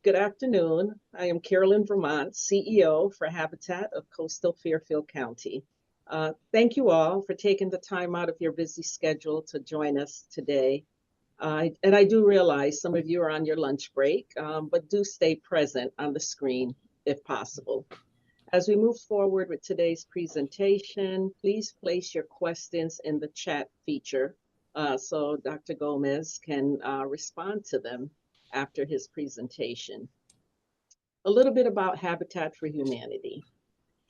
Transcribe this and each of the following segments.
Good afternoon. I am Carolyn Vermont, CEO for Habitat of Coastal Fairfield County. Thank you all for taking the time out of your busy schedule to join us today. And I do realize some of you are on your lunch break, but do stay present on the screen if possible. As we move forward with today's presentation, please place your questions in the chat feature so Dr. Gomez can respond to them after his presentation. A little bit about Habitat for Humanity.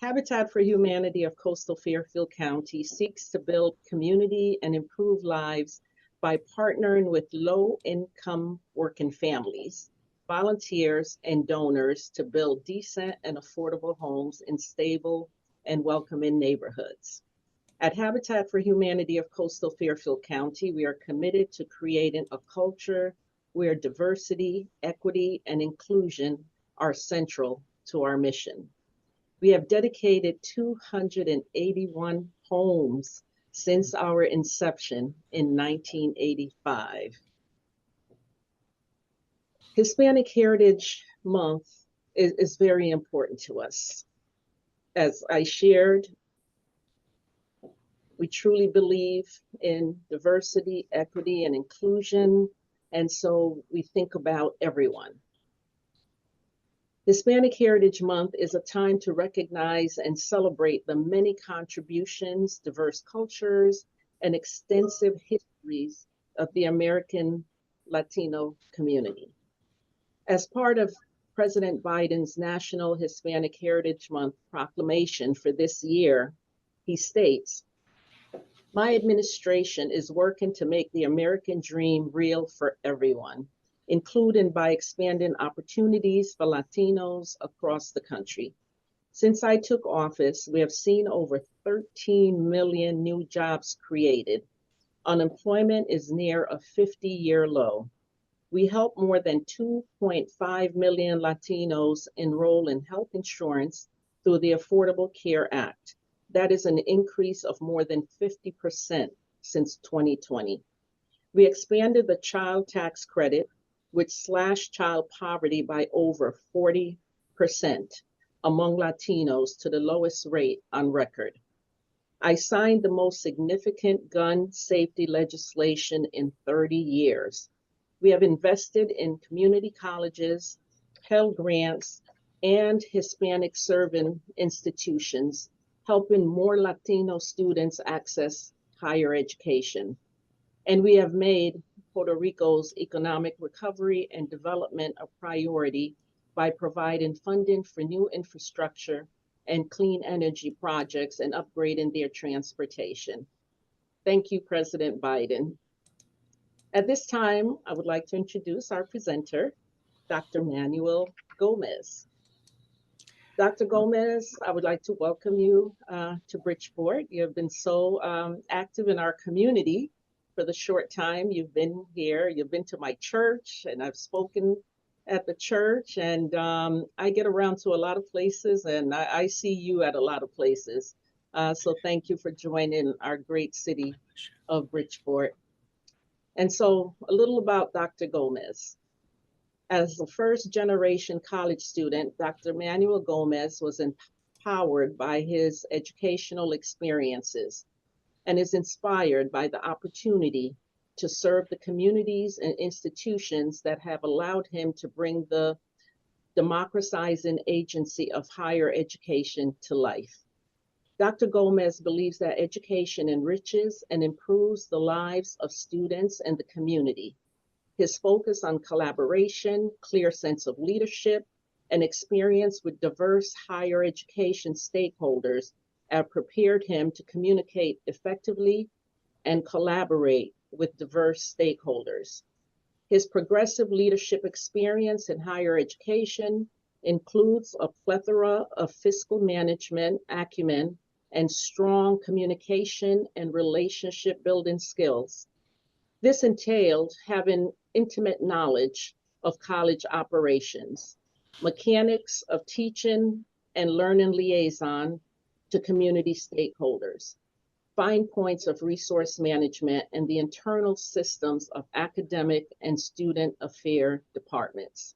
Habitat for Humanity of Coastal Fairfield County seeks to build community and improve lives by partnering with low-income working families, volunteers, and donors to build decent and affordable homes in stable and welcoming neighborhoods. At Habitat for Humanity of Coastal Fairfield County, we are committed to creating a culture where diversity, equity, and inclusion are central to our mission. We have dedicated 281 homes since our inception in 1985. Hispanic Heritage Month is very important to us. As I shared, we truly believe in diversity, equity, and inclusion, and so we think about everyone. Hispanic Heritage Month is a time to recognize and celebrate the many contributions, diverse cultures, and extensive histories of the American Latino community. As part of President Biden's National Hispanic Heritage Month proclamation for this year, he states, "My administration is working to make the American dream real for everyone, including by expanding opportunities for Latinos across the country. Since I took office, we have seen over 13 million new jobs created. Unemployment is near a 50-year low. We help more than 2.5 million Latinos enroll in health insurance through the Affordable Care Act. That is an increase of more than 50% since 2020. We expanded the child tax credit, which slashed child poverty by over 40% among Latinos to the lowest rate on record. I signed the most significant gun safety legislation in 30 years. We have invested in community colleges, Pell Grants, and Hispanic serving institutions, helping more Latino students access higher education. And we have made Puerto Rico's economic recovery and development a priority by providing funding for new infrastructure and clean energy projects and upgrading their transportation." Thank you, President Biden. At this time, I would like to introduce our presenter, Dr. Manuel Gomez. Dr. Gomez, I would like to welcome you to Bridgeport. You have been so active in our community for the short time you've been here. You've been to my church, and I've spoken at the church, and I get around to a lot of places, and I see you at a lot of places. So thank you for joining our great city of Bridgeport. And so a little about Dr. Gomez. As a first-generation college student, Dr. Manuel Gomez was empowered by his educational experiences and is inspired by the opportunity to serve the communities and institutions that have allowed him to bring the democratizing agency of higher education to life. Dr. Gomez believes that education enriches and improves the lives of students and the community. His focus on collaboration, clear sense of leadership, and experience with diverse higher education stakeholders have prepared him to communicate effectively and collaborate with diverse stakeholders. His progressive leadership experience in higher education includes a plethora of fiscal management acumen and strong communication and relationship building skills. This entailed having intimate knowledge of college operations, mechanics of teaching and learning liaison to community stakeholders, fine points of resource management, and the internal systems of academic and student affair departments.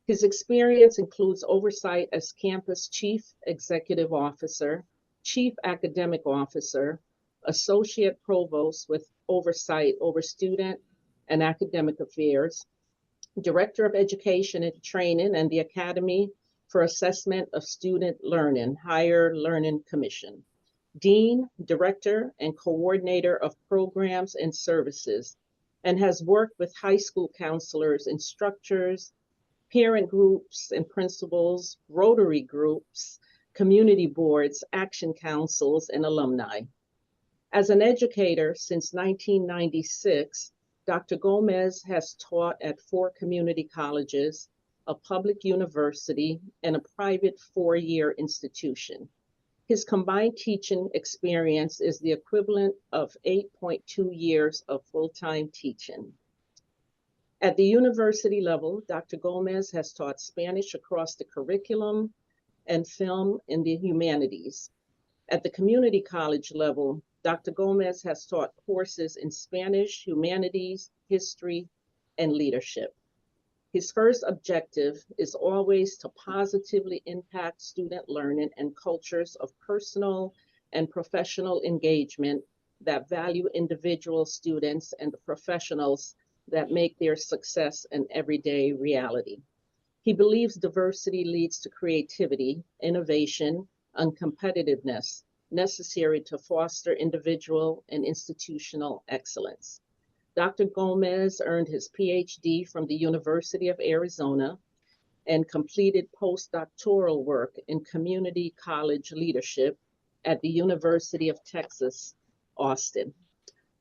His experience includes oversight as campus chief executive officer, chief academic officer, associate provost with oversight over student and academic affairs, director of education and training and the Academy for Assessment of Student Learning, Higher Learning Commission, dean, director, and coordinator of programs and services, and has worked with high school counselors, instructors, parent groups and principals, Rotary groups, community boards, action councils, and alumni. As an educator since 1996, Dr. Gomez has taught at 4 community colleges, a public university, and a private 4-year institution. His combined teaching experience is the equivalent of 8.2 years of full-time teaching. At the university level, Dr. Gomez has taught Spanish across the curriculum and film in the humanities. At the community college level, Dr. Gomez has taught courses in Spanish, humanities, history, and leadership. His first objective is always to positively impact student learning and cultures of personal and professional engagement that value individual students and the professionals that make their success an everyday reality. He believes diversity leads to creativity, innovation, and competitiveness necessary to foster individual and institutional excellence. Dr. Gomez earned his PhD from the University of Arizona and completed postdoctoral work in community college leadership at the University of Texas, Austin.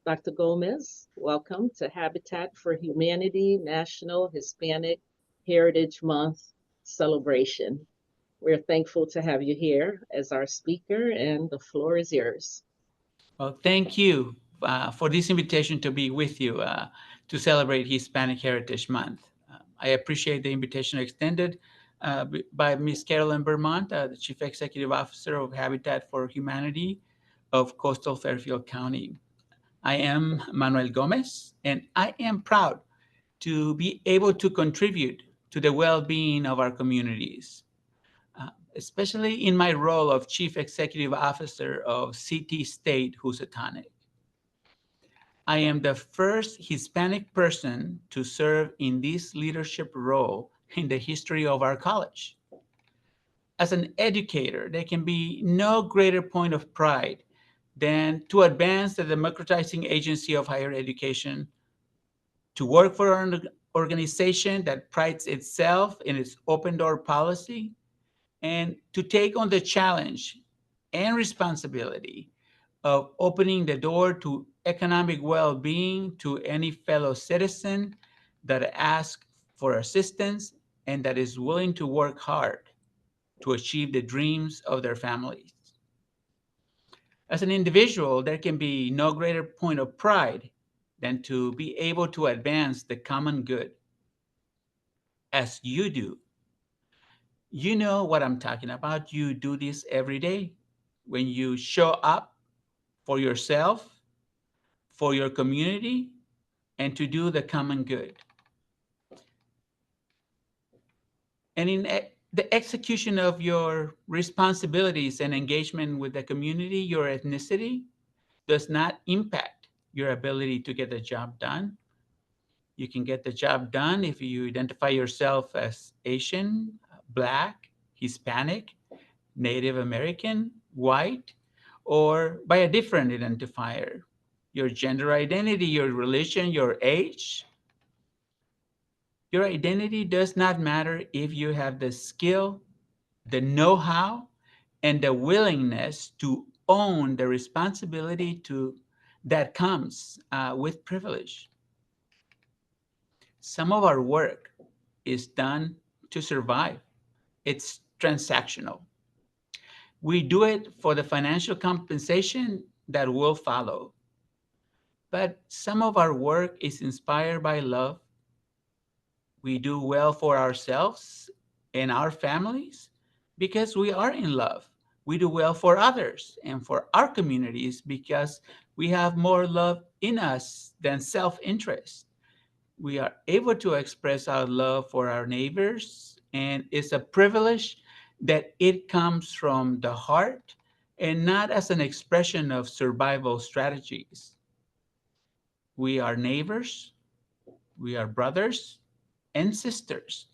Dr. Gomez, welcome to Habitat for Humanity National Hispanic Heritage Month celebration. We're thankful to have you here as our speaker, and the floor is yours. Well, thank you for this invitation to be with you to celebrate Hispanic Heritage Month. I appreciate the invitation extended by Ms. Carolyn Vermont, the Chief Executive Officer of Habitat for Humanity of Coastal Fairfield County. I am Manuel Gomez, and I am proud to be able to contribute to the well-being of our communities, especially in my role of Chief Executive Officer of CT State Housatonic. I am the first Hispanic person to serve in this leadership role in the history of our college. As an educator, there can be no greater point of pride than to advance the democratizing agency of higher education, to work for an organization that prides itself in its open door policy, and to take on the challenge and responsibility of opening the door to economic well-being to any fellow citizen that asks for assistance and that is willing to work hard to achieve the dreams of their families. As an individual, there can be no greater point of pride than to be able to advance the common good as you do. You know what I'm talking about. You do this every day when you show up for yourself, for your community, and to do the common good. And in the execution of your responsibilities and engagement with the community, your ethnicity does not impact your ability to get the job done. You can get the job done if you identify yourself as Asian, Black, Hispanic, Native American, white, or by a different identifier. Your gender identity, your religion, your age. Your identity does not matter if you have the skill, the know-how, and the willingness to own the responsibility that comes with privilege. Some of our work is done to survive. It's transactional. We do it for the financial compensation that will follow. But some of our work is inspired by love. We do well for ourselves and our families because we are in love. We do well for others and for our communities because we have more love in us than self-interest. We are able to express our love for our neighbors And it's a privilege that it comes from the heart and not as an expression of survival strategies. We are neighbors, we are brothers and sisters.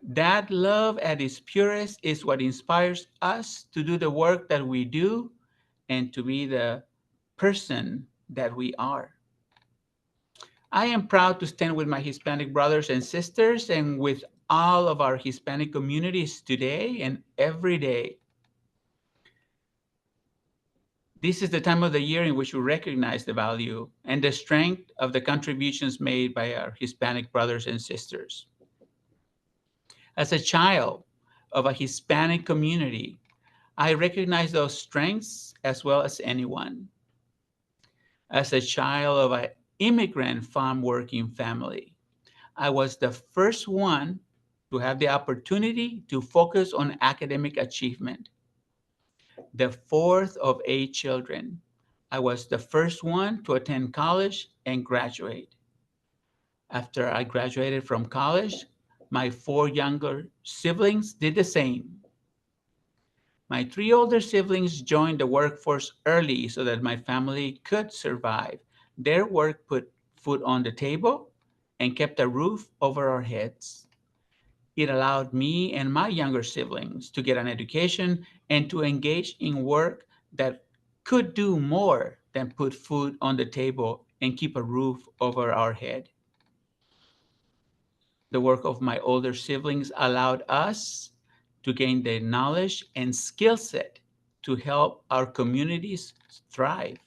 That love at its purest is what inspires us to do the work that we do and to be the person that we are. I am proud to stand with my Hispanic brothers and sisters and with all of our Hispanic communities today and every day. This is the time of the year in which we recognize the value and the strength of the contributions made by our Hispanic brothers and sisters. As a child of a Hispanic community, I recognize those strengths as well as anyone. As a child of an immigrant farm working family, I was the first one to have the opportunity to focus on academic achievement. The fourth of 8 children, I was the first one to attend college and graduate. After I graduated from college, my 4 younger siblings did the same. My 3 older siblings joined the workforce early so that my family could survive. Their work put food on the table and kept a roof over our heads. It allowed me and my younger siblings to get an education and to engage in work that could do more than put food on the table and keep a roof over our head. The work of my older siblings allowed us to gain the knowledge and skill set to help our communities thrive.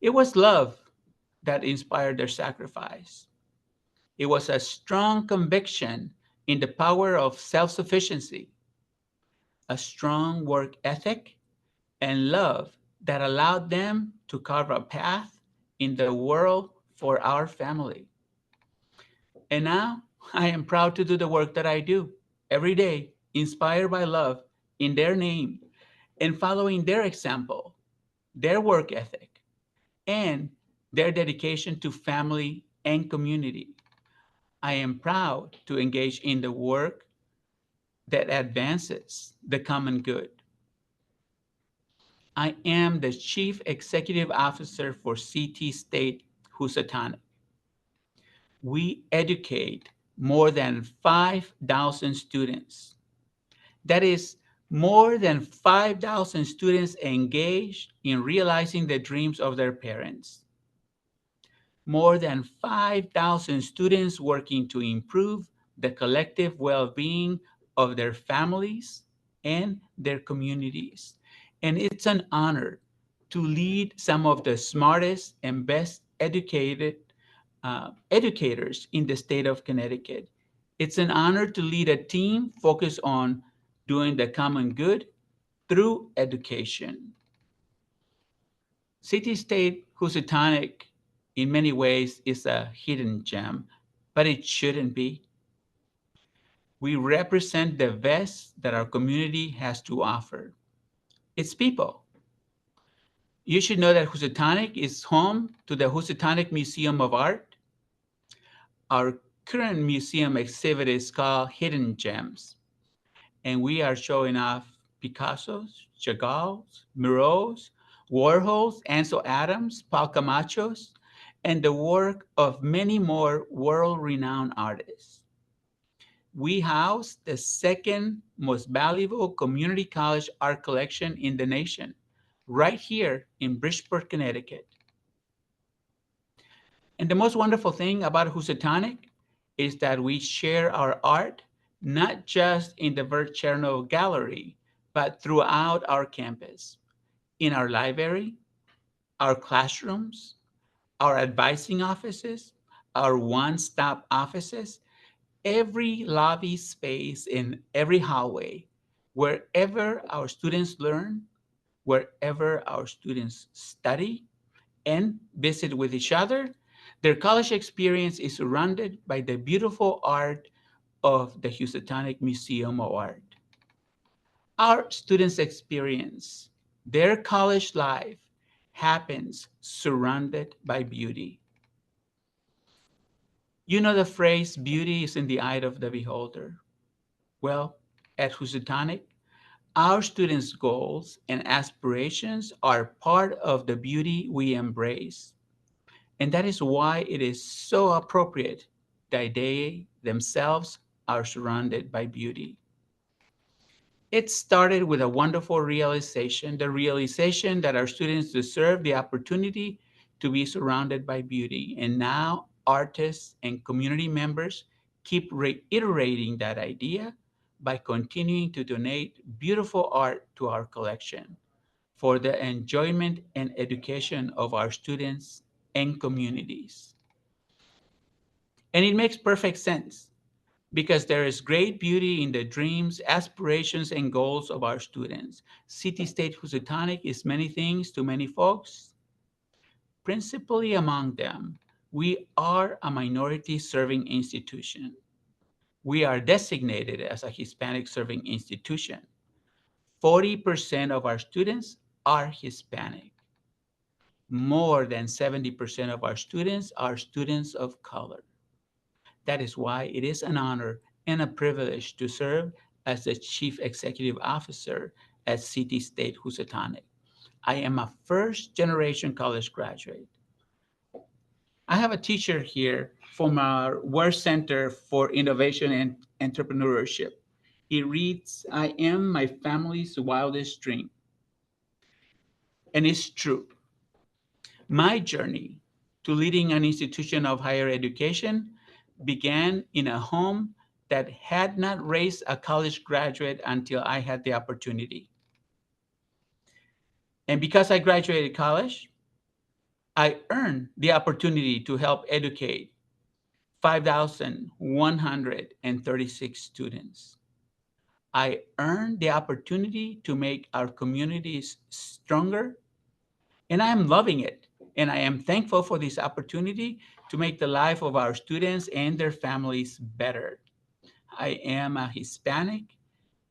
It was love that inspired their sacrifice. It was a strong conviction in the power of self sufficiency, a strong work ethic, and love that allowed them to carve a path in the world for our family. And now I am proud to do the work that I do every day, inspired by love in their name and following their example, their work ethic, and their dedication to family and community. I am proud to engage in the work that advances the common good. I am the Chief Executive Officer for CT State Housatonic. We educate more than 5,000 students. That is more than 5,000 students engaged in realizing the dreams of their parents. More than 5,000 students working to improve the collective well-being of their families and their communities. And it's an honor to lead some of the smartest and best educated educators in the state of Connecticut. It's an honor to lead a team focused on doing the common good through education. City State Housatonic, in many ways, is a hidden gem, but it shouldn't be. We represent the best that our community has to offer. Its people. You should know that Housatonic is home to the Housatonic Museum of Art. Our current museum exhibit is called Hidden Gems, and we are showing off Picasso's, Chagall's, Murrow's, Warhol's, Ansel Adams, Paul Camacho's, and the work of many more world-renowned artists. We house the second most valuable community college art collection in the nation, right here in Bridgeport, Connecticut. And the most wonderful thing about Housatonic is that we share our art not just in the Bert Chernow Gallery, but throughout our campus, in our library, our classrooms, our advising offices, our one-stop offices, every lobby space in every hallway, wherever our students learn, wherever our students study and visit with each other, their college experience is surrounded by the beautiful art of the Housatonic Museum of Art. Our students' experience, their college life, happens surrounded by beauty. You know the phrase, beauty is in the eye of the beholder. Well, at Housatonic, our students' goals and aspirations are part of the beauty we embrace. And that is why it is so appropriate that they themselves are surrounded by beauty. It started with a wonderful realization, the realization that our students deserve the opportunity to be surrounded by beauty. And now artists and community members keep reiterating that idea by continuing to donate beautiful art to our collection for the enjoyment and education of our students and communities. And it makes perfect sense because there is great beauty in the dreams, aspirations, and goals of our students. City State Housatonic is many things to many folks. Principally among them, we are a minority serving institution. We are designated as a Hispanic serving institution. 40% of our students are Hispanic. More than 70% of our students are students of color. That is why it is an honor and a privilege to serve as the Chief Executive Officer at City State Housatonic. I am a first generation college graduate. I have a teacher here from our Work Center for Innovation and Entrepreneurship. It reads, I am my family's wildest dream. And it's true. My journey to leading an institution of higher education began in a home that had not raised a college graduate until I had the opportunity. And because I graduated college, I earned the opportunity to help educate 5,136 students. I earned the opportunity to make our communities stronger, and I am loving it. And I am thankful for this opportunity to make the life of our students and their families better. I am a Hispanic,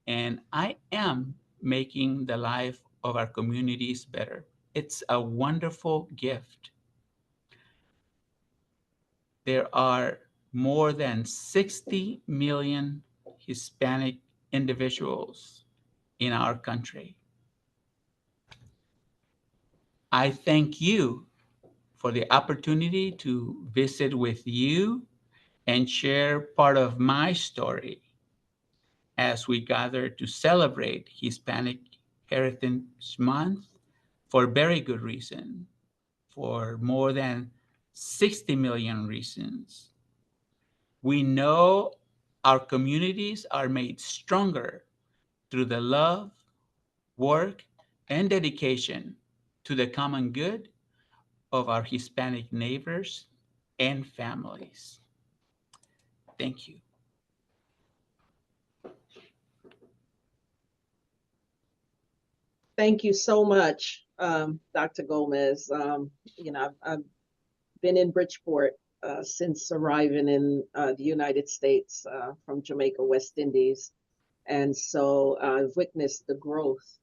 and I am making the life of our communities better. It's a wonderful gift. There are more than 60 million Hispanic individuals in our country. I thank you for the opportunity to visit with you and share part of my story as we gather to celebrate Hispanic Heritage Month for very good reason, for more than 60 million reasons. We know our communities are made stronger through the love, work, and dedication to the common good of our Hispanic neighbors and families. Thank you. Thank you so much, Dr. Gomez. I've been in Bridgeport since arriving in the United States from Jamaica, West Indies. And so I've witnessed the growth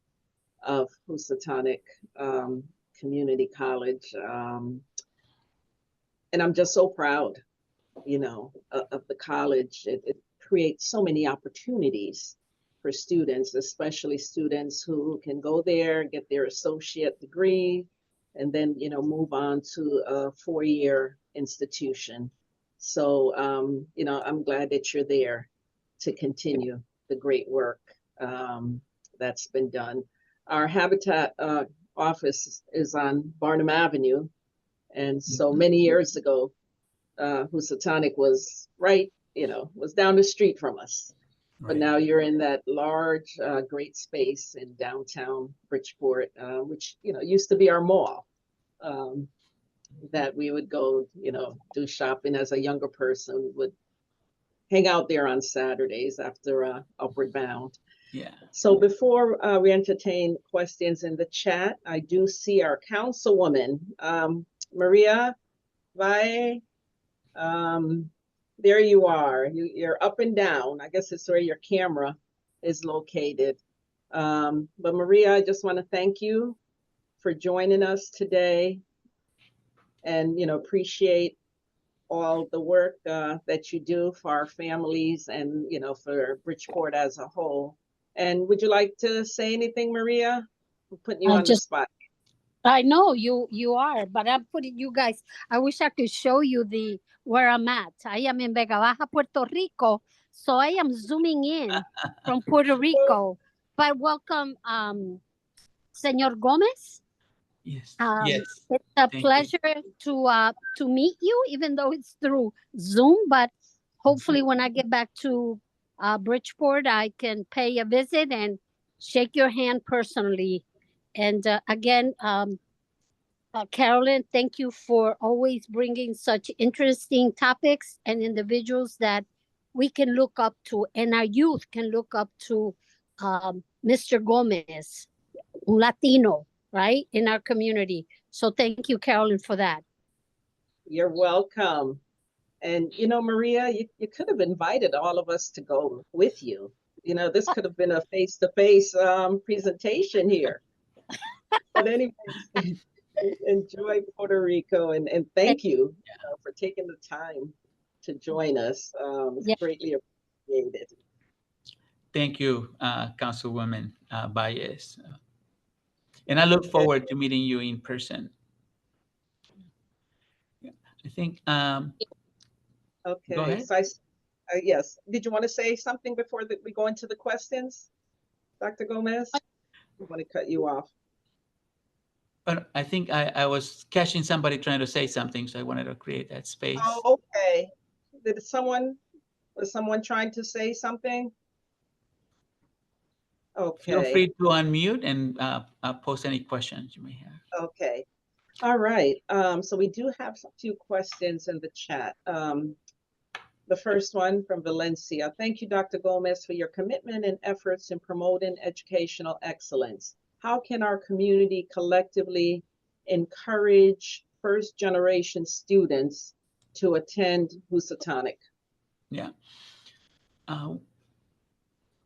of Housatonic Community College. And I'm just so proud, of the college. It creates so many opportunities for students, especially students who can go there, get their associate degree, and then, move on to a four-year institution. So, I'm glad that you're there to continue the great work that's been done. Our Habitat office is on Barnum Avenue. And so many years ago, Housatonic was was down the street from us. But Right. now you're in that large, great space in downtown Bridgeport, which, used to be our mall, that we would go, do shopping as a younger person, would hang out there on Saturdays after Upward Bound. Yeah. So before we entertain questions in the chat, I do see our councilwoman, Maria Valle. There you are. You're up and down. I guess it's where your camera is located. But Maria, I just want to thank you for joining us today, and appreciate all the work that you do for our families and, for Bridgeport as a whole. And would you like to say anything, Maria? I'm putting you I on the just spot. I know you are, but I'm putting you guys. I wish I could show you the where I'm at. I am in Vega Baja, Puerto Rico, so I am zooming in from Puerto Rico. But welcome, Senor Gomez. Yes. Um, Yes. it's a Thank you. pleasure to meet you, even though it's through Zoom. But hopefully, when I get back to Bridgeport, I can pay a visit and shake your hand personally. And again, Carolyn, thank you for always bringing such interesting topics and individuals that we can look up to, and our youth can look up to. Mr. Gomez, Latino, right, in our community. So thank you, Carolyn, for that. You're welcome. And Maria, you could have invited all of us to go with you. This could have been a face-to-face presentation here. But anyways, enjoy Puerto Rico and thank you, for taking the time to join us. It's Yeah, greatly appreciated. Thank you, Councilwoman Baez. And I look Okay. forward to meeting you in person. Yeah. I think, go Okay. ahead. So yes. Did you want to say something before we go into the questions, Dr. Gomez? I want to cut you off. But I think I was catching somebody trying to say something, so I wanted to create that space. Oh, okay. Was someone trying to say something? Feel Okay. free to unmute and post any questions you may have. Okay. All right. So we do have a few questions in the chat. The first one from Valencia. Thank you, Dr. Gomez, for your commitment and efforts in promoting educational excellence. How can our community collectively encourage first generation students to attend Housatonic? Yeah. Uh,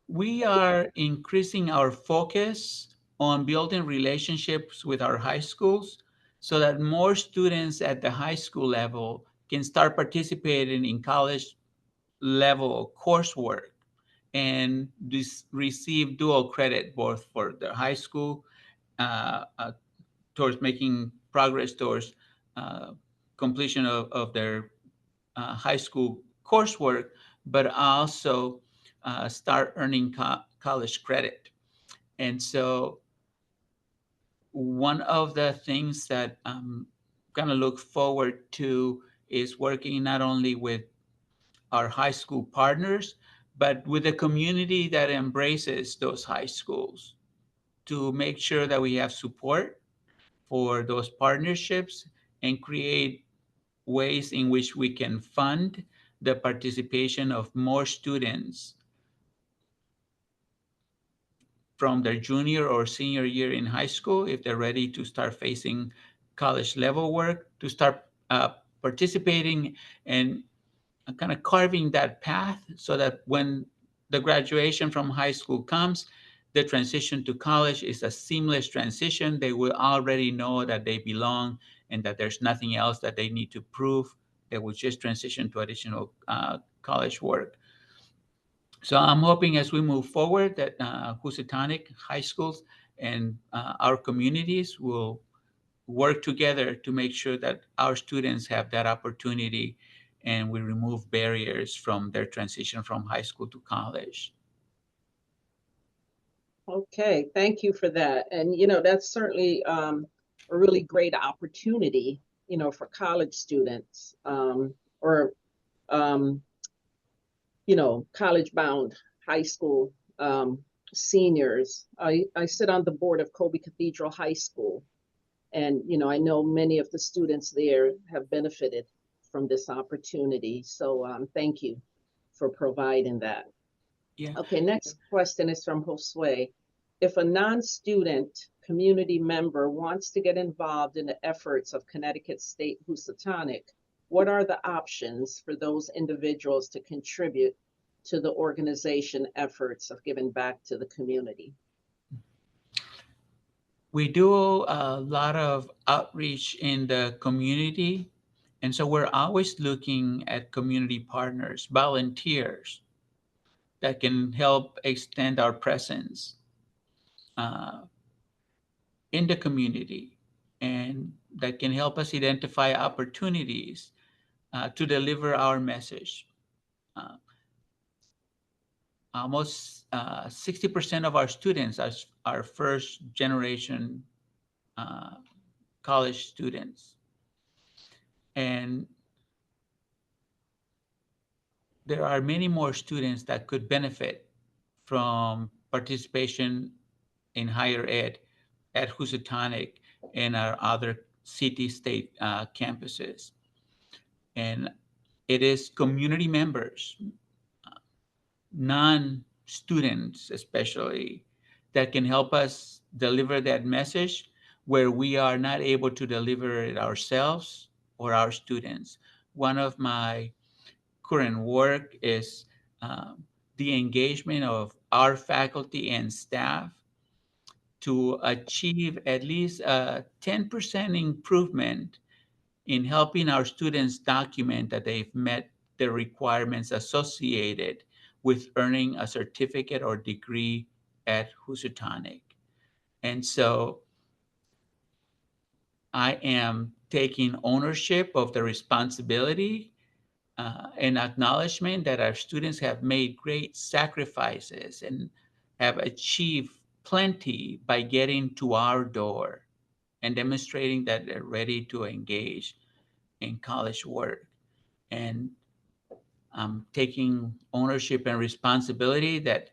we are increasing our focus on building relationships with our high schools so that more students at the high school level can start participating in college level coursework and receive dual credit both for the high school towards making progress towards uh, completion of their high school coursework, but also start earning college credit. And so, one of the things that I'm going to look forward to is working not only with our high school partners, but with the community that embraces those high schools to make sure that we have support for those partnerships and create ways in which we can fund the participation of more students from their junior or senior year in high school, if they're ready to start facing college level work, to start participating and kind of carving that path so that when the graduation from high school comes, the transition to college is a seamless transition. They will already know that they belong and that there's nothing else that they need to prove. They will just transition to additional college work. So I'm hoping as we move forward that Housatonic high schools and our communities will work together to make sure that our students have that opportunity and we remove barriers from their transition from high school to college. Okay, thank you for that. And that's certainly a really great opportunity, for college students or um, college-bound high school seniors. I sit on the board of Colby Cathedral High School, and I know many of the students there have benefited from this opportunity. So thank you for providing that. Yeah. Okay, next question is from Josue. If a non-student community member wants to get involved in the efforts of Connecticut State Housatonic, what are the options for those individuals to contribute to the organization efforts of giving back to the community? We do a lot of outreach in the community And so we're always looking at community partners, volunteers that can help extend our presence uh, in the community, and that can help us identify opportunities to deliver our message. Uh, Almost 60% of our students are first generation uh, college students. And there are many more students that could benefit from participation in higher ed at Housatonic and our other city-state campuses. And it is community members, non-students especially, that can help us deliver that message where we are not able to deliver it ourselves or our students. One of my current work is the engagement of our faculty and staff to achieve at least a 10% improvement in helping our students document that they've met the requirements associated with earning a certificate or degree at Housatonic. And so I am taking ownership of the responsibility and acknowledgement that our students have made great sacrifices and have achieved plenty by getting to our door and demonstrating that they're ready to engage in college work. And I'm taking ownership and responsibility that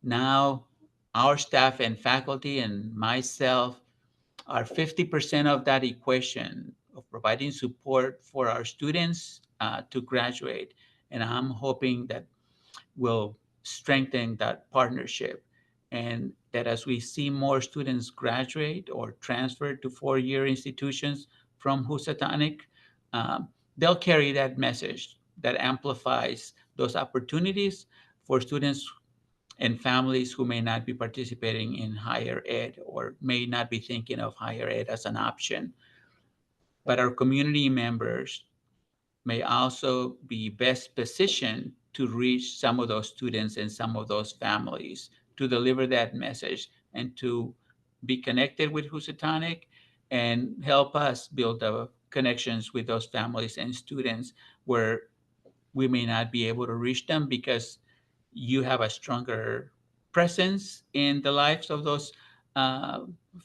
now our staff and faculty and myself are 50% of that equation of providing support for our students to graduate. And I'm hoping that will strengthen that partnership, and that as we see more students graduate or transfer to four-year institutions from Housatonic, um, they'll carry that message that amplifies those opportunities for students and families who may not be participating in higher ed or may not be thinking of higher ed as an option. But our community members may also be best positioned to reach some of those students and some of those families to deliver that message and to be connected with Housatonic and help us build the connections with those families and students where we may not be able to reach them because you have a stronger presence in the lives of those uh,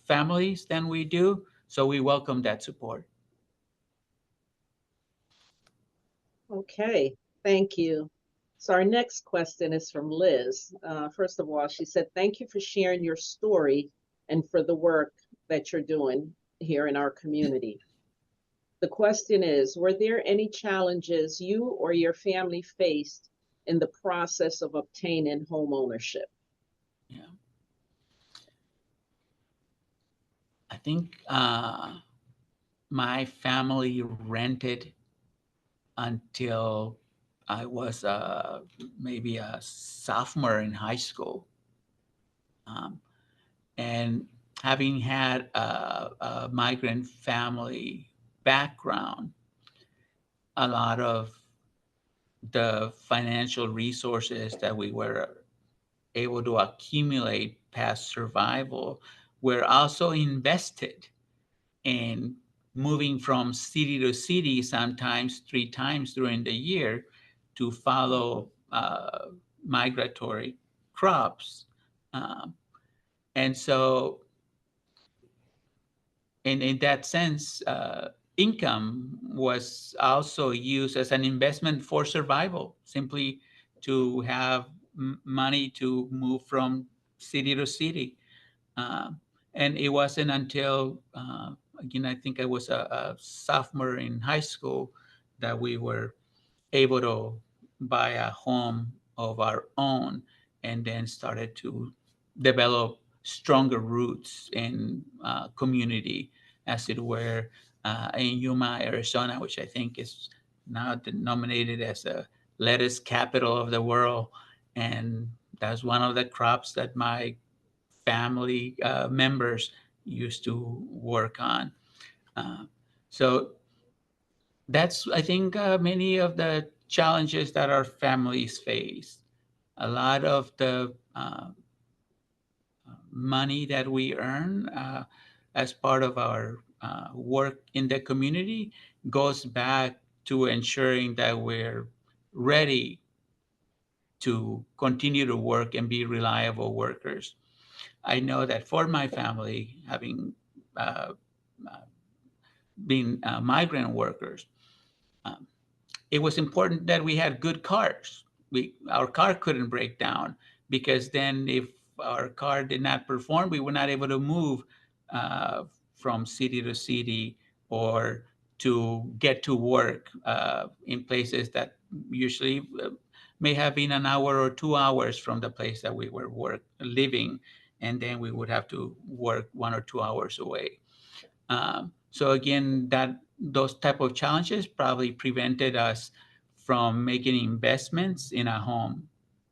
families than we do. So we welcome that support. Okay, thank you. So our next question is from Liz. First of all, she said, thank you for sharing your story and for the work that you're doing here in our community. The question is, were there any challenges you or your family faced in the process of obtaining home ownership? Yeah. I think my family rented until I was maybe a sophomore in high school. Um, and having had a migrant family background, a lot of the financial resources that we were able to accumulate past survival were also invested in moving from city to city, sometimes 3 times during the year, to follow migratory crops. Um, and so, in that sense, income was also used as an investment for survival, simply to have money to move from city to city. Uh, and it wasn't until, again, I think I was a sophomore in high school that we were able to buy a home of our own and then started to develop stronger roots in community, as it were, in Yuma, Arizona, which I think is now denominated as a lettuce capital of the world. And that's one of the crops that my family members used to work on. Uh, so That's, I think, many of the challenges that our families face. A lot of the money that we earn as part of our work in the community goes back to ensuring that we're ready to continue to work and be reliable workers. I know that for my family, having uh, been migrant workers, um, it was important that we had good cars. Our car couldn't break down, because then if our car did not perform, we were not able to move uh, from city to city, or to get to work in places that usually may have been an hour or 2 hours from the place that we were living, and then we would have to work 1 or 2 hours away. So again, that those type of challenges probably prevented us from making investments in a home.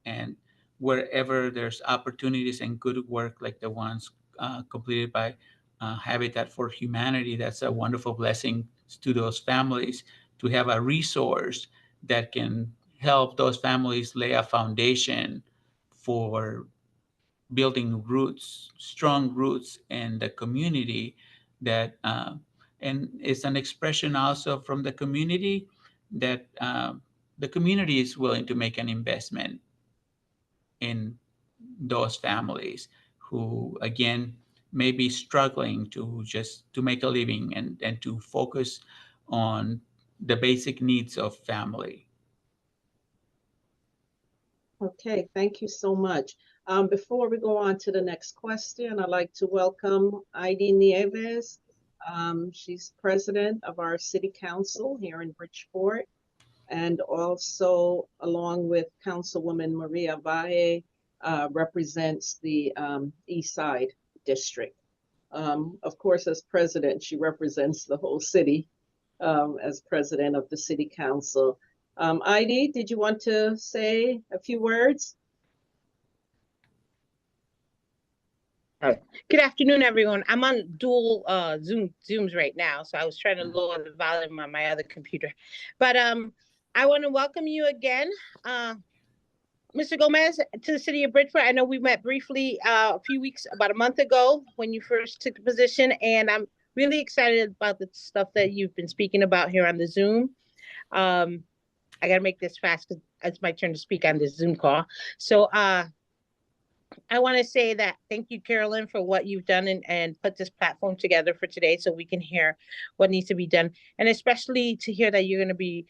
And wherever there's opportunities and good work like the ones completed by Habitat for Humanity, that's a wonderful blessing to those families, to have a resource that can help those families lay a foundation for building roots, strong roots in the community. That and it's an expression also from the community that the community is willing to make an investment in those families who, again, may be struggling to just to make a living, and to focus on the basic needs of family. Okay, thank you so much. Before we go on to the next question, I'd like to welcome Heidi Nieves. She's president of our city council here in Bridgeport, and also, along with Councilwoman Maria Valle, represents the East Side District. Of course, as president, she represents the whole city as president of the city council. Heidi, did you want to say a few words? All right. Good afternoon, everyone. I'm on dual Zooms right now, so I was trying to lower the volume on my other computer. But I want to welcome you again, Mr. Gomez, to the city of Bridgeport. I know we met briefly about a month ago when you first took the position, and I'm really excited about the stuff that you've been speaking about here on the Zoom. I got to make this fast because it's my turn to speak on this Zoom call. So I want to say that thank you, Carolyn, for what you've done and put this platform together for today so we can hear what needs to be done. And especially to hear that you're going to be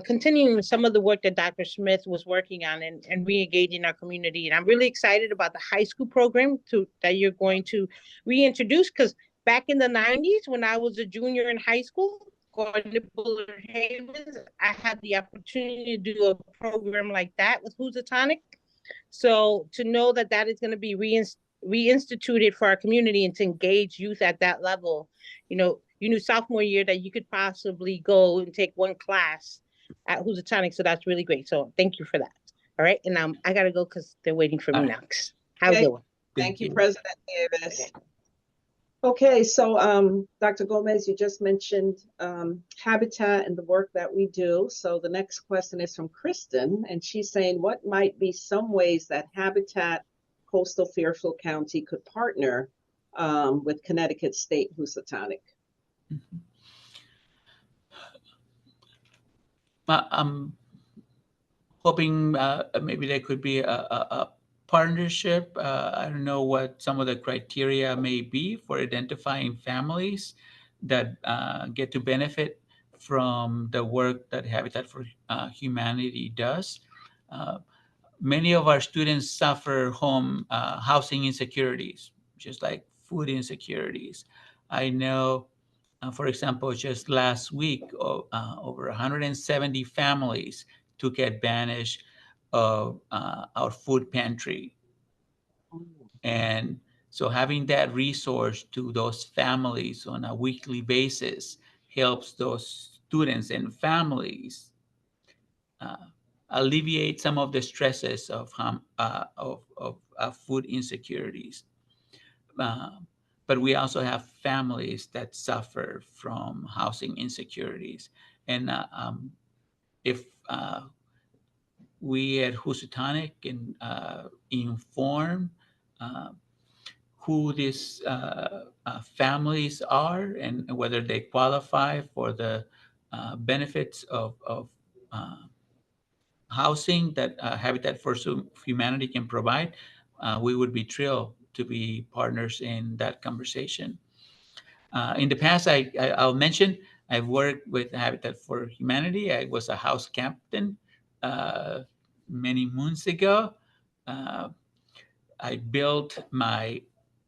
continuing some of the work that Dr. Smith was working on and re-engaging our community. And I'm really excited about the high school program that you're going to reintroduce, because back in the 90s, when I was a junior in high school, going to Bullard Havens, I had the opportunity to do a program like that with Housatonic. So to know that that is going to be reinstituted for our community and to engage youth at that level, you knew sophomore year that you could possibly go and take one class at Housatonic. So that's really great. So thank you for that. All right. And I got to go because they're waiting for me now. Have a good one. Thank you, President Davis. Okay, so Dr. Gomez, you just mentioned Habitat and the work that we do. So the next question is from Kristen, and she's saying, what might be some ways that Habitat Coastal Fairfield County could partner with Connecticut State Housatonic? I'm hoping maybe there could be a partnership. I don't know what some of the criteria may be for identifying families that get to benefit from the work that Habitat for Humanity does. Many of our students suffer housing insecurities, just like food insecurities. I know, for example, just last week, over 170 families took advantage of our food pantry. And so having that resource to those families on a weekly basis helps those students and families alleviate some of the stresses of food insecurities. But we also have families that suffer from housing insecurities. And if we at Housatonic can inform who these families are and whether they qualify for the benefits of housing that Habitat for Humanity can provide, we would be thrilled to be partners in that conversation. In the past, I'll mention, I've worked with Habitat for Humanity. I was a house captain many moons ago. I built my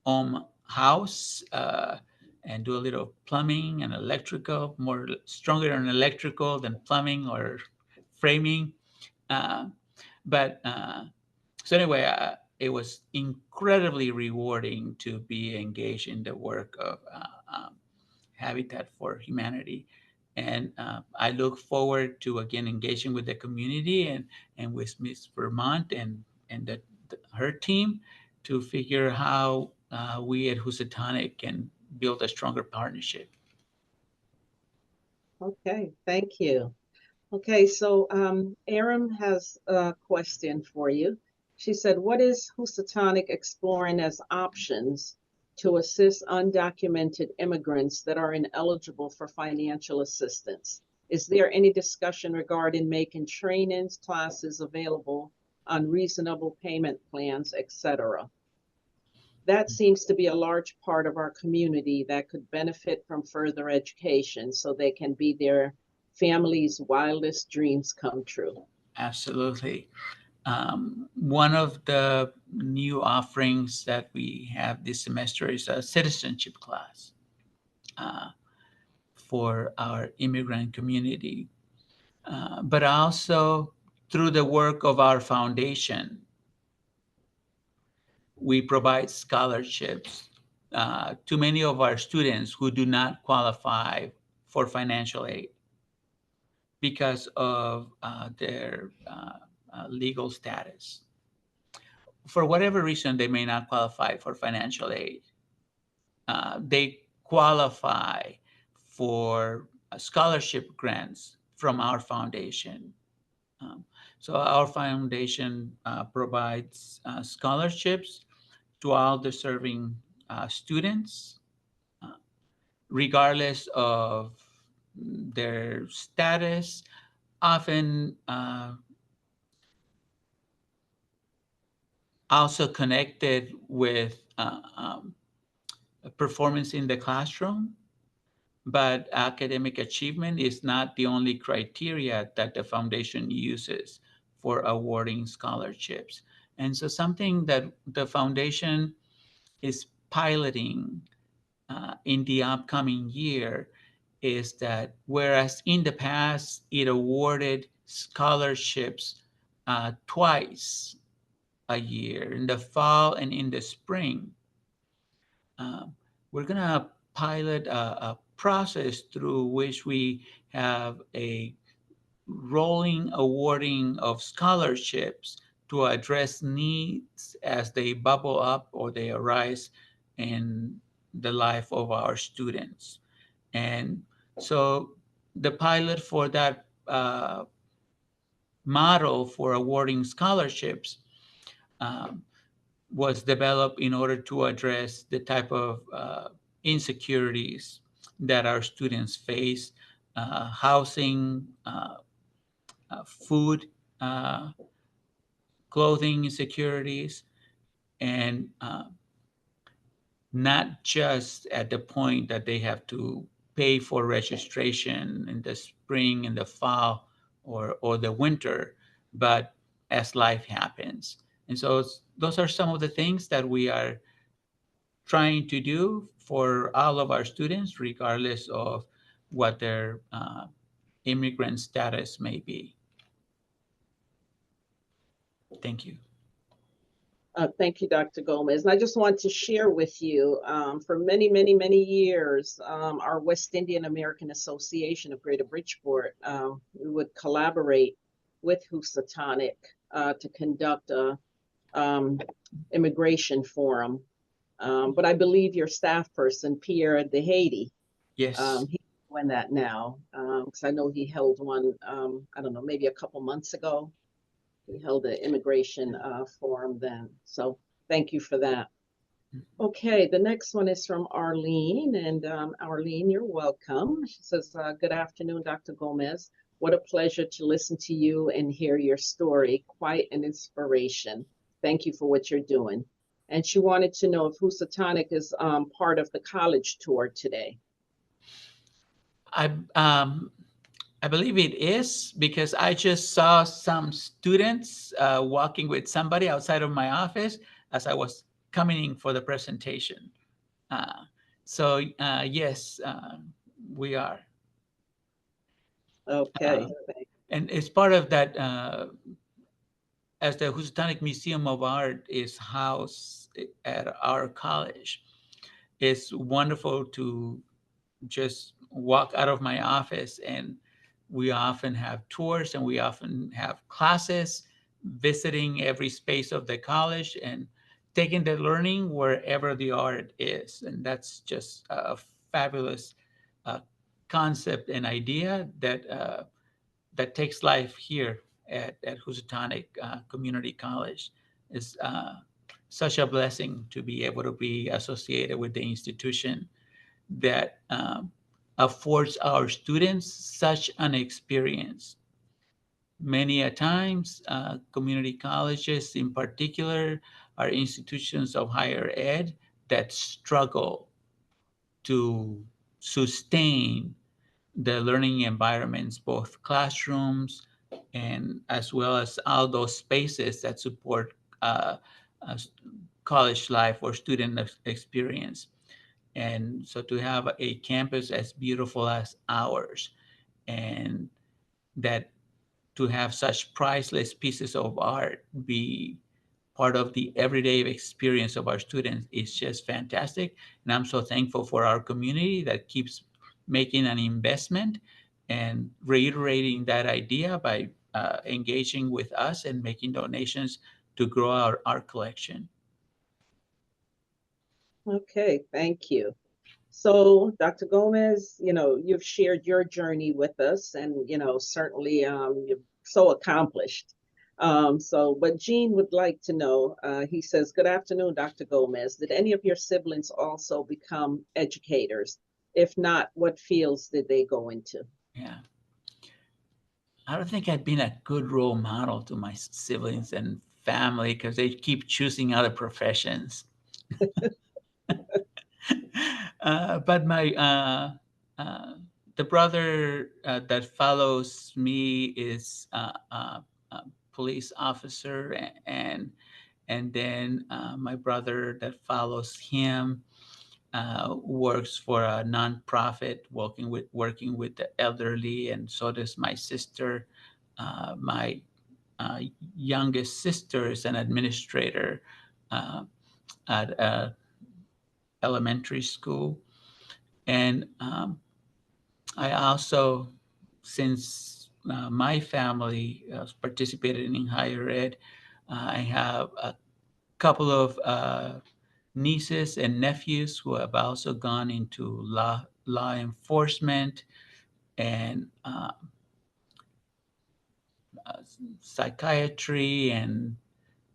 own house and do a little plumbing and electrical, more stronger on electrical than plumbing or framing. But so anyway, it was incredibly rewarding to be engaged in the work of Habitat for Humanity. And I look forward to, again, engaging with the community and with Miss Vermont and her team to figure how we at Housatonic can build a stronger partnership. Okay, thank you. Okay, so Erin has a question for you. She said, what is Housatonic exploring as options to assist undocumented immigrants that are ineligible for financial assistance? Is there any discussion regarding making trainings, classes available on reasonable payment plans, etc.? That seems to be a large part of our community that could benefit from further education so they can be their family's wildest dreams come true. Absolutely. One of the new offerings that we have this semester is a citizenship class for our immigrant community. But also through the work of our foundation, we provide scholarships to many of our students who do not qualify for financial aid because of their legal status. For whatever reason, they may not qualify for financial aid. They qualify for scholarship grants from our foundation. So our foundation provides scholarships to all deserving students, regardless of their status, often also connected with performance in the classroom. But academic achievement is not the only criteria that the foundation uses for awarding scholarships. And so something that the foundation is piloting in the upcoming year is that whereas in the past it awarded scholarships twice a year, in the fall and in the spring, we're going to pilot a process through which we have a rolling awarding of scholarships to address needs as they bubble up or they arise in the life of our students. And so the pilot for that model for awarding scholarships was developed in order to address the type of insecurities that our students face, housing, food, clothing insecurities, and not just at the point that they have to pay for registration in the spring and the fall or the winter, but as life happens. And so those are some of the things that we are trying to do for all of our students, regardless of what their immigrant status may be. Thank you. Thank you, Dr. Gomez. And I just want to share with you, for many, many, many years, our West Indian American Association of Greater Bridgeport, we would collaborate with Housatonic to conduct a immigration forum. But I believe your staff person, Pierre De Haiti, Yes. he's doing that now, because I know he held one, I don't know, maybe a couple months ago. He held an immigration forum then. So thank you for that. Okay, the next one is from Arlene, and Arlene, you're welcome. She says, good afternoon, Dr. Gomez. What a pleasure to listen to you and hear your story. Quite an inspiration. Thank you for what you're doing. And she wanted to know if Housatonic is part of the college tour today. I believe it is, because I just saw some students walking with somebody outside of my office as I was coming in for the presentation. So yes, we are. Okay. And it's part of that, as the Housatonic Museum of Art is housed at our college, it's wonderful to just walk out of my office, and we often have tours and we often have classes, visiting every space of the college and taking the learning wherever the art is. And that's just a fabulous concept and idea that that takes life here at Housatonic Community College. Is such a blessing to be able to be associated with the institution that affords our students such an experience. Many a times, community colleges in particular are institutions of higher ed that struggle to sustain the learning environments, both classrooms and as well as all those spaces that support uh, uh, college life or student experience. And so to have a campus as beautiful as ours, and that to have such priceless pieces of art be part of the everyday experience of our students is just fantastic. And I'm so thankful for our community that keeps making an investment and reiterating that idea by engaging with us and making donations to grow our art collection. Okay, thank you. So, Dr. Gomez, you've shared your journey with us, and certainly you're so accomplished. But Gene would like to know. He says, "Good afternoon, Dr. Gomez. Did any of your siblings also become educators? If not, what fields did they go into?" Yeah. I don't think I've been a good role model to my siblings and family because they keep choosing other professions. But my the brother that follows me is a police officer, and then my brother that follows him works for a nonprofit working with the elderly, and so does my sister. My youngest sister is an administrator at a elementary school, and I also, since my family participated in higher ed, I have a couple of nieces and nephews who have also gone into law enforcement and psychiatry and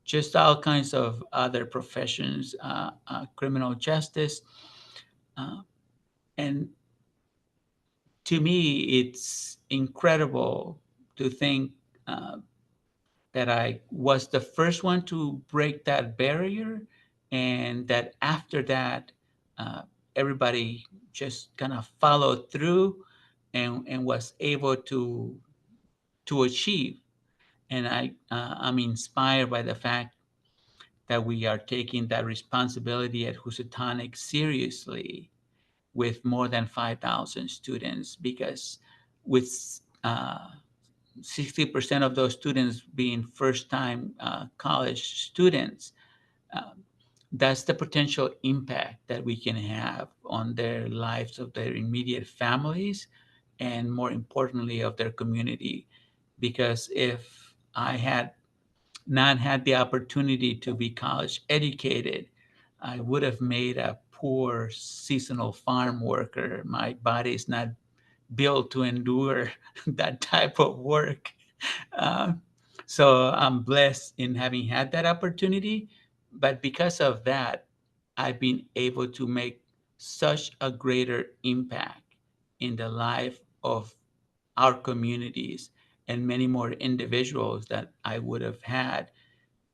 just all kinds of other professions, criminal justice. And to me, it's incredible to think that I was the first one to break that barrier, and that after that, everybody just kind of followed through and was able to achieve. And I'm inspired by the fact that we are taking that responsibility at Housatonic seriously with more than 5,000 students, because with 60% of those students being first-time college students, uh, that's the potential impact that we can have on their lives of their immediate families, and more importantly, of their community. Because if I had not had the opportunity to be college educated, I would have made a poor seasonal farm worker. My body is not built to endure that type of work. Uh, so I'm blessed in having had that opportunity. But because of that, I've been able to make such a greater impact in the life of our communities and many more individuals that I would have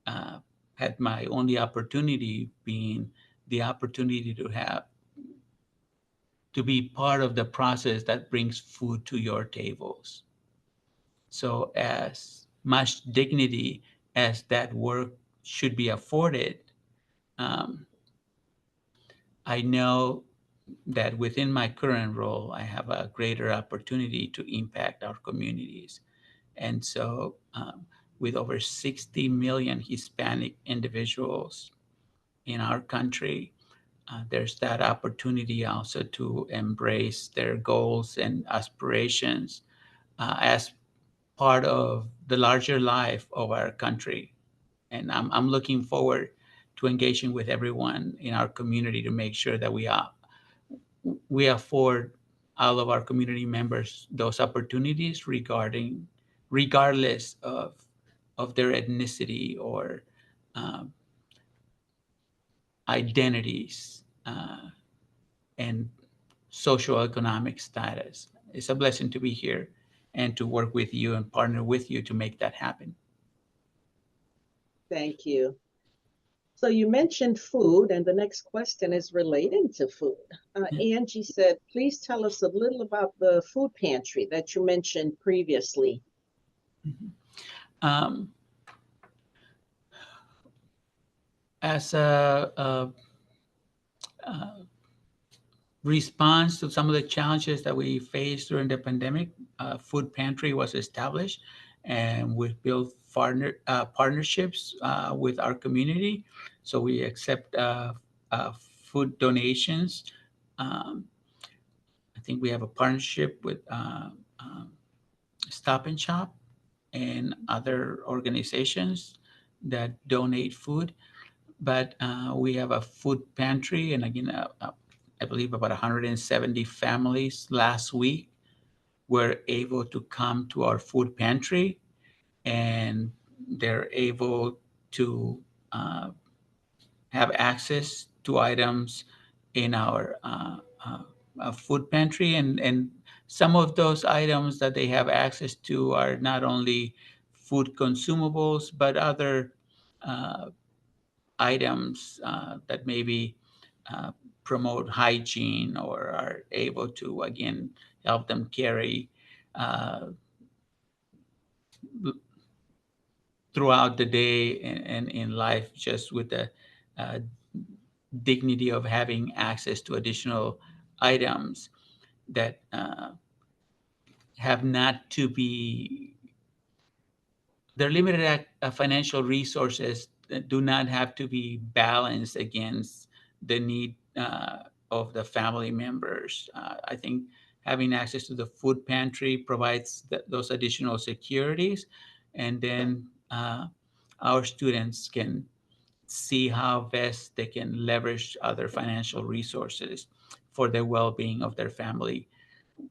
uh, had my only opportunity being the opportunity to be part of the process that brings food to your tables. So as much dignity as that work should be afforded, um, I know that within my current role, I have a greater opportunity to impact our communities. And so, with over 60 million Hispanic individuals in our country, there's that opportunity also to embrace their goals and aspirations as part of the larger life of our country. And I'm looking forward to engaging with everyone in our community to make sure that we afford all of our community members those opportunities regardless of their ethnicity or um, identities and socioeconomic status. It's a blessing to be here and to work with you and partner with you to make that happen. Thank you. So you mentioned food, and the next question is relating to food. Angie said, please tell us a little about the food pantry that you mentioned previously. Um, as a response to some of the challenges that we faced during the pandemic, Food Pantry was established, and we built partnerships with our community. So we accept food donations. Um, I think we have a partnership with Stop and Shop and other organizations that donate food. But we have a food pantry, and again, I believe about 170 families last week were able to come to our food pantry, and they're able to uh, have access to items in our food pantry, and some of those items that they have access to are not only food consumables but other uh, items that maybe uh, promote hygiene or are able to, again, help them carry uh, throughout the day and in life, just with the uh, dignity of having access to additional items that have not to be their limited financial resources do not have to be balanced against the need of the family members. I think having access to the food pantry provides those additional securities, and then our students can see how best they can leverage other financial resources for the well-being of their family,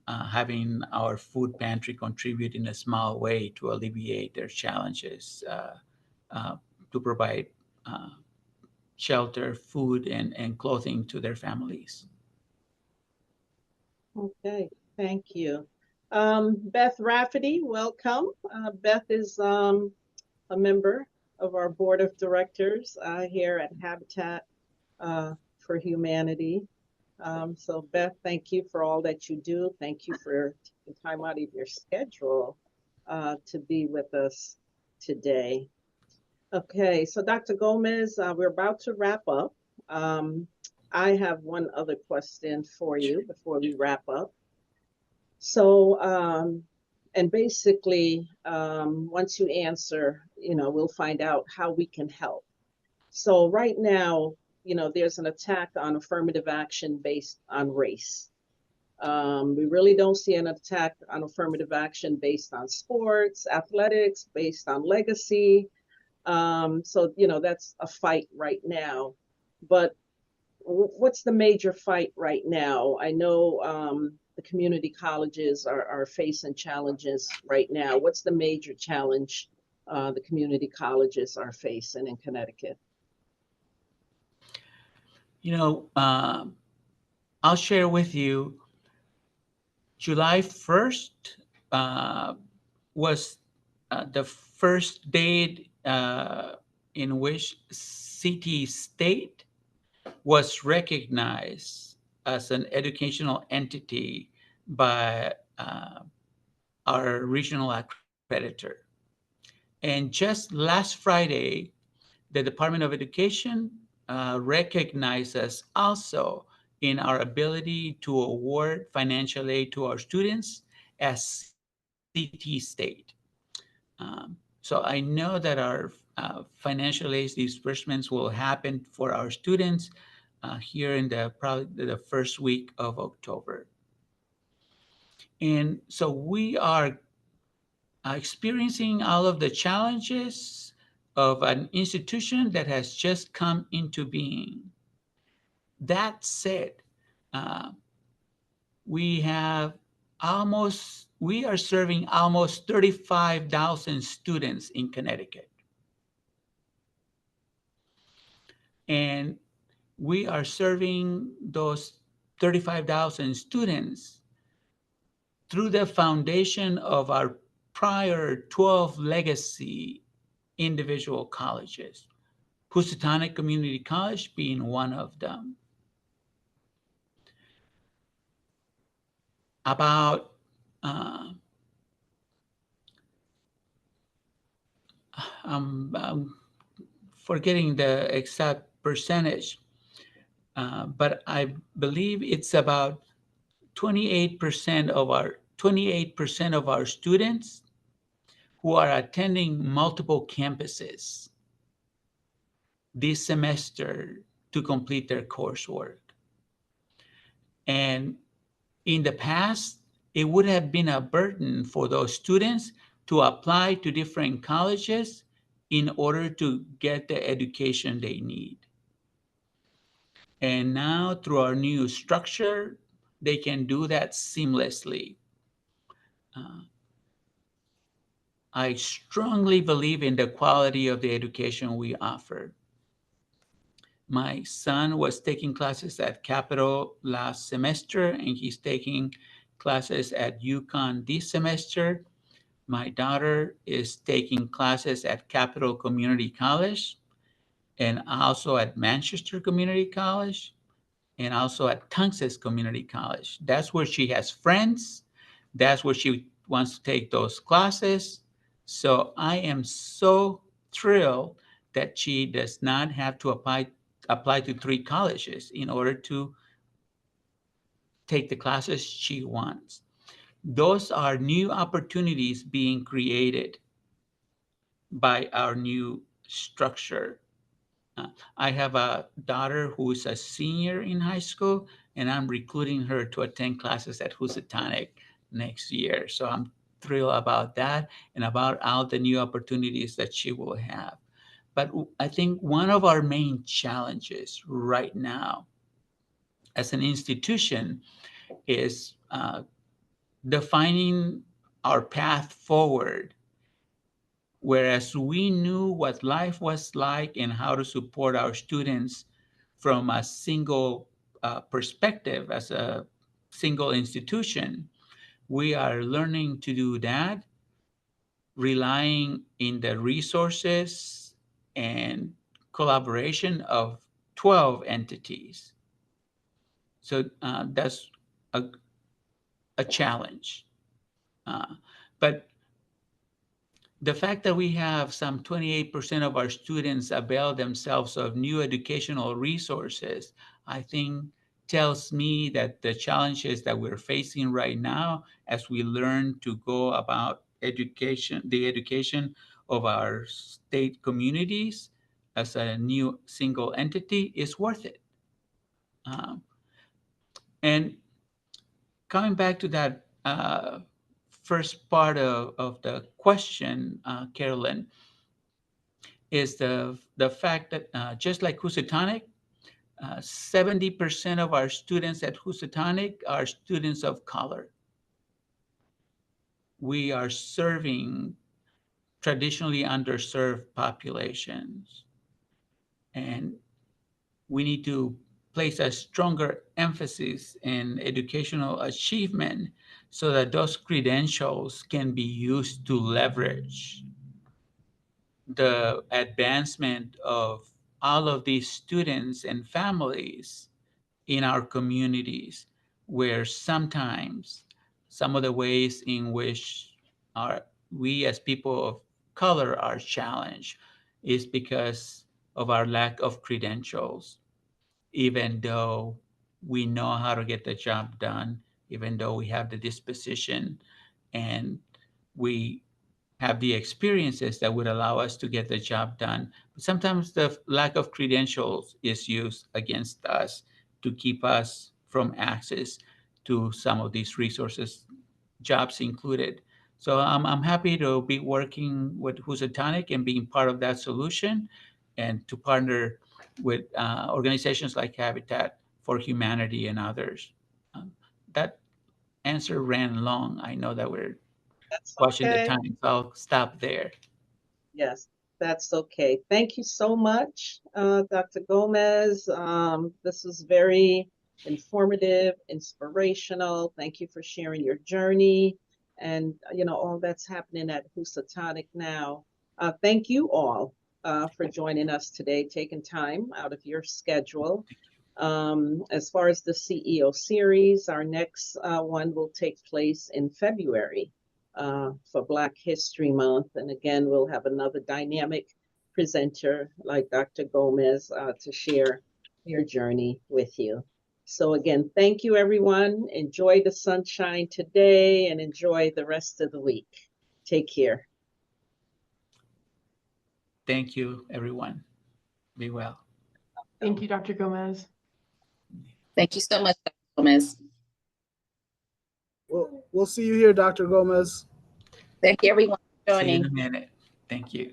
having our food pantry contribute in a small way to alleviate their challenges, uh, to provide uh, shelter, food, and clothing to their families. Okay, thank you. Beth Rafferty, welcome. Beth is a member of our board of directors here at Habitat for Humanity. So Beth, thank you for all that you do. Thank you for taking time out of your schedule to be with us today. Okay, so Dr. Gomez, we're about to wrap up. I have one other question for you before we wrap up. So, and basically, once you answer, we'll find out how we can help. So right now, there's an attack on affirmative action based on race. We really don't see an attack on affirmative action based on sports, athletics, based on legacy. So, that's a fight right now. But what's the major fight right now? I know the community colleges are facing challenges right now. What's the major challenge the community colleges are facing in Connecticut? You know, I'll share with you, July 1st was the first date in which CT State was recognized as an educational entity by our regional accreditor. And just last Friday, the Department of Education recognized us also in our ability to award financial aid to our students as CT State. So I know that our financial aid disbursements will happen for our students here in probably the first week of October. And so we are experiencing all of the challenges of an institution that has just come into being. That said, uh, we are serving almost 35,000 students in Connecticut. And we are serving those 35,000 students through the foundation of our prior 12 legacy individual colleges, Housatonic Community College being one of them. About I'm forgetting the exact percentage, but I believe it's about 28% of our students who are attending multiple campuses this semester to complete their coursework. And in the past, it would have been a burden for those students to apply to different colleges in order to get the education they need. And now through our new structure, they can do that seamlessly. I strongly believe in the quality of the education we offer. My son was taking classes at Capital last semester, and he's taking classes at UConn this semester. My daughter is taking classes at Capital Community College and also at Manchester Community College and also at Tunxas Community College. That's where she has friends. That's where she wants to take those classes. So I am so thrilled that she does not have to apply to 3 colleges in order to take the classes she wants. Those are new opportunities being created by our new structure. I have a daughter who is a senior in high school, and I'm recruiting her to attend classes at Housatonic next year. So I'm thrilled about that and about all the new opportunities that she will have. But I think one of our main challenges right now as an institution is defining our path forward. Whereas we knew what life was like and how to support our students from a single perspective as a single institution, we are learning to do that, relying in the resources and collaboration of 12 entities. So that's a challenge. But the fact that we have some 28% of our students avail themselves of new educational resources, I think tells me that the challenges that we're facing right now as we learn to go about the education of our state communities as a new single entity is worth it. And coming back to that first part of the question, Carolyn, is the fact that just like Housatonic, 70% of our students at Housatonic are students of color. We are serving traditionally underserved populations, and we need to place a stronger emphasis in educational achievement so that those credentials can be used to leverage the advancement of all of these students and families in our communities, where sometimes some of the ways in which we as people of color are challenged is because of our lack of credentials, even though we know how to get the job done, even though we have the disposition and we have the experiences that would allow us to get the job done. But sometimes the lack of credentials is used against us to keep us from access to some of these resources, jobs included. So I'm happy to be working with Housatonic and being part of that solution, and to partner with organizations like Habitat for Humanity and others. That answer ran long. I know that we're That's watching the okay. time, so I'll stop there. Yes, that's okay. Thank you so much, Dr. Gomez. This was very informative, inspirational. Thank you for sharing your journey and all that's happening at Housatonic now. Thank you all for joining us today, taking time out of your schedule. As far as the CEO series, our next one will take place in February. For Black History Month. And again, we'll have another dynamic presenter like Dr. Gomez to share your journey with you. So again, thank you, everyone. Enjoy the sunshine today and enjoy the rest of the week. Take care. Thank you, everyone. Be well. Thank you, Dr. Gomez. Thank you so much, Dr. Gomez. We'll see you here, Dr. Gomez. Thank you, everyone, for See you in joining. a minute. Thank you.